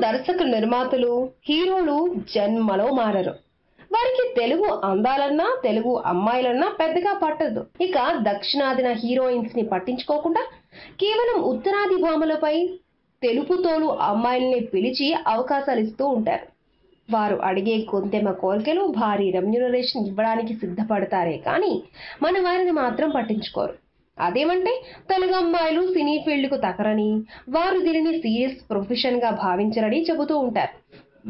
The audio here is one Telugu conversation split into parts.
దర్శకులు నిర్మాతలు హీరోలు జన్మలో మారరు. వారికి తెలుగు అందాలన్నా తెలుగు అమ్మాయిలన్నా పెద్దగా పట్టదు. ఇక దక్షిణాదిన హీరోయిన్స్ ని పట్టించుకోకుండా కేవలం ఉత్తరాది భామలపై తెలుపు తోలు అమ్మాయిల్ని పిలిచి అవకాశాలు ఇస్తూ ఉంటారు. వారు అడిగే గొంతెమ్మ కోరికలు భారీ రెమ్యునరేషన్ ఇవ్వడానికి సిద్ధపడతారే కానీ మన వారిని మాత్రం పట్టించుకోరు. అదేమంటే తెలుగు అమ్మాయిలు సినీ ఫీల్డ్ కు తకరని, వారు దీనిని సీరియస్ ప్రొఫెషన్ గా భావించరని చెబుతూ ఉంటారు.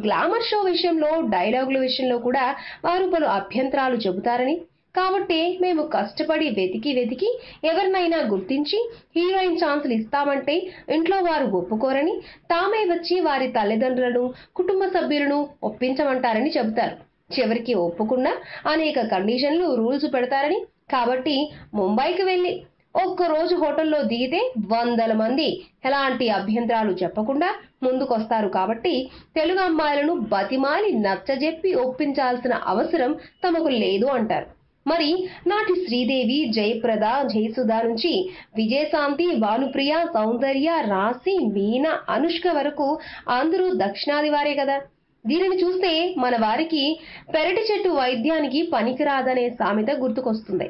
గ్లామర్ షో విషయంలో డైలాగుల విషయంలో కూడా వారు పలు అభ్యంతరాలు చెబుతారని, కాబట్టి మేము కష్టపడి వెతికి ఎవరినైనా గుర్తించి హీరోయిన్ ఛాన్సులు ఇస్తామంటే ఇంట్లో వారు ఒప్పుకోరని, తామే వచ్చి వారి తల్లిదండ్రులను కుటుంబ సభ్యులను ఒప్పించమంటారని చెబుతారు. చివరికి ఒప్పుకున్నా అనేక కండిషన్లు రూల్స్ పెడతారని, కాబట్టి ముంబైకి వెళ్లి ఒక్కరోజు హోటల్లో దిగితే వందల మంది ఎలాంటి అభ్యంతరాలు చెప్పకుండా ముందుకొస్తారు. కాబట్టి తెలుగు అమ్మాయిలను బతిమాలి నచ్చజెప్పి ఒప్పించాల్సిన అవసరం తమకు లేదు అంటారు. మరి నాటి శ్రీదేవి, జయప్రద, జయసుధ నుంచి విజయశాంతి, భానుప్రియ, సౌందర్య, రాశి, మీనా, అనుష్క వరకు అందరూ దక్షిణాది వారే కదా. దీనిని చూస్తే మన వారికి పెరటి చెట్టు వైద్యానికి పనికిరాదనే సామెత గుర్తుకొస్తుంది.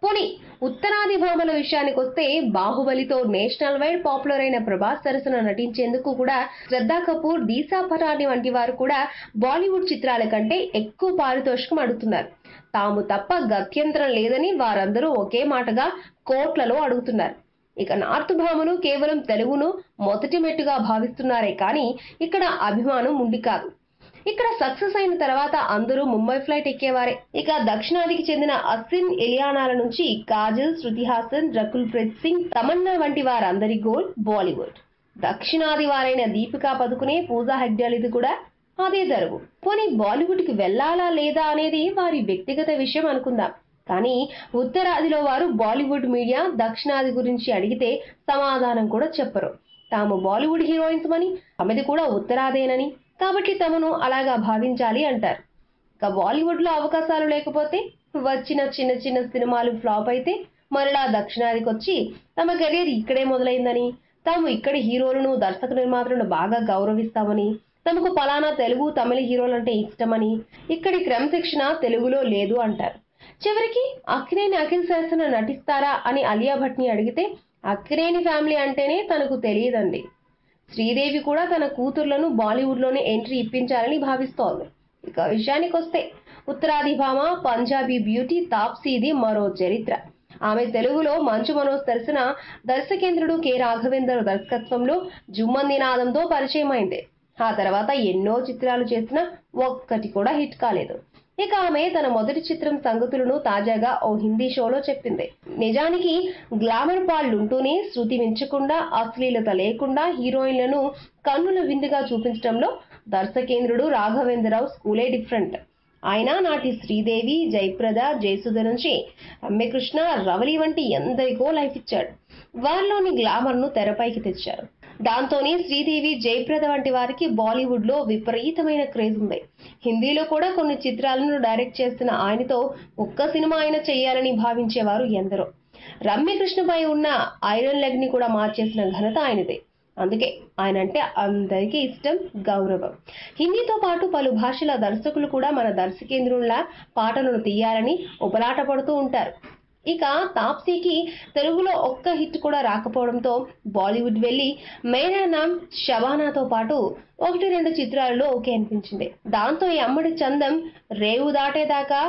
పోనీ ఉత్తరాది భామల విషయానికి వస్తే బాహుబలితో నేషనల్ వైడ్ పాపులర్ అయిన ప్రభాస్ సరసన నటించేందుకు కూడా శ్రద్ధా కపూర్, దీశా పటాని వంటి వారు కూడా బాలీవుడ్ చిత్రాల కంటే ఎక్కువ పారితోషికం అడుగుతున్నారు. తాము తప్ప గత్యంతరం లేదని వారందరూ ఒకే మాటగా కోట్లలో అడుగుతున్నారు. ఇక నార్త్ భామలు కేవలం తెలుగును మొదటి మెట్టుగా భావిస్తున్నారే కానీ ఇక్కడ అభిమానం ఉండి కాదు. ఇక్కడ సక్సెస్ అయిన తర్వాత అందరూ ముంబై ఫ్లైట్ ఎక్కేవారే. ఇక దక్షిణాదికి చెందిన అసిన్, ఇలియానాల నుంచి కాజల్, శృతి హాసన్, రకుల్ ప్రీత్ సింగ్, తమన్నా వంటి వారందరి గోల్ బాలీవుడ్. దక్షిణాది వారైన దీపికా పదుకునే, పూజా హెగ్డేలది కూడా అదే జరుగు. పోనీ బాలీవుడ్ కి వెళ్లాలా లేదా అనేది వారి వ్యక్తిగత విషయం అనుకుందాం. కానీ ఉత్తరాదిలో వారు బాలీవుడ్ మీడియా దక్షిణాది గురించి అడిగితే సమాధానం కూడా చెప్పరు. తాము బాలీవుడ్ హీరోయిన్స్ అని, తమది కూడా ఉత్తరాదేనని, కాబట్టి తమను అలాగా భావించాలి అంటారు. ఇక బాలీవుడ్ లో అవకాశాలు లేకపోతే, వచ్చిన చిన్న చిన్న సినిమాలు ఫ్లాప్ అయితే మరలా దక్షిణాదికి వచ్చి తమ కెరీర్ ఇక్కడే మొదలైందని, తాము ఇక్కడి హీరోలను, దర్శక నిర్మాతలను బాగా గౌరవిస్తామని, తమకు పలానా తెలుగు, తమిళ హీరోలంటే ఇష్టమని, ఇక్కడి క్రమశిక్షణ తెలుగులో లేదు అంటారు. చివరికి అక్కినేని అఖిల్ శాస్త్రి నటిస్తారా అని అలియా భట్ని అడిగితే అక్కినేని ఫ్యామిలీ అంటేనే తనకు తెలియదండి. శ్రీదేవి కూడా తన కూతుర్లను బాలీవుడ్ లోనే ఎంట్రీ ఇప్పించాలని భావిస్తోంది. ఇక విషయానికి వస్తే ఉత్తరాది భామ పంజాబీ బ్యూటీ తాప్సీది మరో చరిత్ర. ఆమె తెలుగులో మంచు మనోజ్ దర్శన దర్శకేంద్రుడు కె రాఘవేందర్ దర్శకత్వంలో జుమ్మంది నాదంతో పరిచయమైంది. ఆ తర్వాత ఎన్నో చిత్రాలు చేసినా ఒక్కటి కూడా హిట్ కాలేదు. ఇక ఆమె తన మొదటి చిత్రం సంగతులను తాజాగా ఓ హిందీ షోలో చెప్పింది. నిజానికి గ్లామర్ పాళ్ళుంటూనే శృతి మించకుండా, అశ్లీలత లేకుండా హీరోయిన్లను కన్నుల విందుగా చూపించడంలో దర్శకేంద్రుడు రాఘవేంద్రరావు స్కూలే డిఫరెంట్. ఆయన నాటి శ్రీదేవి, జయప్రద, జయసుధ నుంచి రమ్యకృష్ణ, రవలి వంటి ఎందరికో లైఫ్ ఇచ్చాడు. వారిలోని గ్లామర్ ను తెరపైకి తెచ్చారు. దాంతోనే శ్రీదేవి, జయప్రద వంటి వారికి బాలీవుడ్ లో విపరీతమైన క్రేజ్ ఉంది. హిందీలో కూడా కొన్ని చిత్రాలను డైరెక్ట్ చేస్తున్న ఆయనతో ఒక్క సినిమా అయినా చేయాలని భావించేవారు ఎందరో. రమ్యకృష్ణపై ఉన్న ఐరన్ లెగ్ ని కూడా మార్చేసిన ఘనత ఆయనదే. అందుకే ఆయన అంటే అందరికీ ఇష్టం, గౌరవం. హిందీతో పాటు పలు భాషల దర్శకులు కూడా మన దర్శకేంద్రుల్లా పాటలను తీయాలని ఉపలాట పడుతూ ఉంటారు. ఇక తాప్సీకి తెలుగులో ఒక్క హిట్ కూడా రాకపోవడంతో బాలీవుడ్ వెళ్లి మేరా నామ్ షబానాతో పాటు 1-2 చిత్రాలలో ఓకే అనిపించింది. దాంతో ఈ అమ్మడి చందం రేవు దాటేదాకా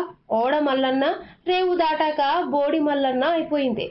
ఓడ మల్లన్న, రేవు దాటాక బోడి మల్లన్న అయిపోయింది.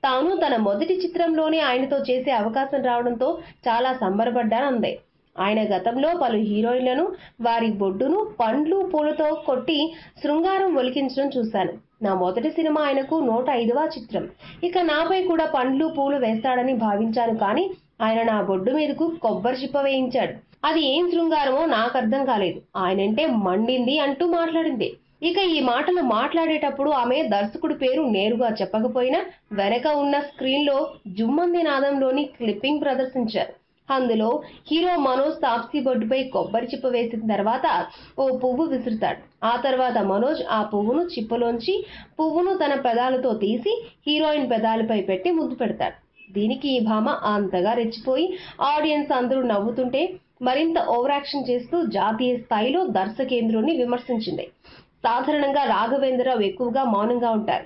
తాను తన మొదటి చిత్రంలోనే ఆయనతో చేసే అవకాశం రావడంతో చాలా సంబరపడ్డానంది. ఆయన గతంలో పలు హీరోయిన్లను వారి బొడ్డును పండ్లు పూలతో కొట్టి శృంగారం ఒలికించడం చూశాను. నా మొదటి సినిమా ఆయనకు 105వ చిత్రం. ఇక నాపై కూడా పండ్లు పూలు వేస్తాడని భావించాను, కానీ ఆయన నా బొడ్డు మీదకు కొబ్బరి చిప్ప వేయించాడు. అది ఏం శృంగారమో నాకు అర్థం కాలేదు. ఆయనంటే మండింది అంటూ మాట్లాడింది. ఇక ఈ మాటలు మాట్లాడేటప్పుడు ఆమె దర్శకుడి పేరు నేరుగా చెప్పకపోయినా వెనక ఉన్న స్క్రీన్ లో జుమ్మంది నాదంలోని క్లిప్పింగ్ ప్రదర్శించారు. అందులో హీరో మనోజ్ తాప్సీ బొడ్డుపై కొబ్బరి చిప్ప వేసిన తర్వాత ఓ పువ్వు విసురుతాడు. ఆ తర్వాత మనోజ్ ఆ పువ్వును చిప్పలోంచి పువ్వును తన పెదాలతో తీసి హీరోయిన్ పెదాలపై పెట్టి ముద్దు పెడతాడు. దీనికి ఈ భామ అంతగా రెచ్చిపోయి ఆడియన్స్ అందరూ నవ్వుతుంటే మరింత ఓవర్ యాక్షన్ చేస్తూ జాతీయ స్థాయిలో దర్శకేంద్రుణ్ణి విమర్శించింది. సాధారణంగా రాఘవేంద్రరావు ఎక్కువగా మౌనంగా ఉంటారు.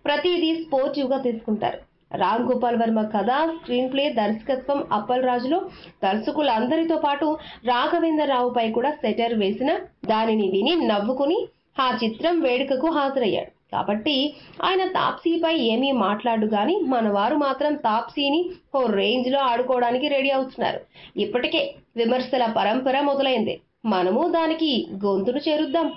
ప్రతిదీ స్పోర్టివ్ గా తీసుకుంటారు. రామ్ గోపాల్ వర్మ కథ, స్క్రీన్ ప్లే, దర్శకత్వం, అప్పల్ రాజులో దర్శకులందరితో పాటు రాఘవేంద్రరావుపై కూడా సెటర్ వేసిన దానిని విని నవ్వుకుని ఆ చిత్రం వేడుకకు హాజరయ్యాడు. కాబట్టి ఆయన తాప్సీపై ఏమీ మాట్లాడు గాని మనవారు మాత్రం తాప్సీని ఓ రేంజ్ లో ఆడుకోవడానికి రెడీ అవుతున్నారు. ఇప్పటికే విమర్శల పరంపర మొదలైంది. మనము దానికి గొంతును చేరుద్దాం.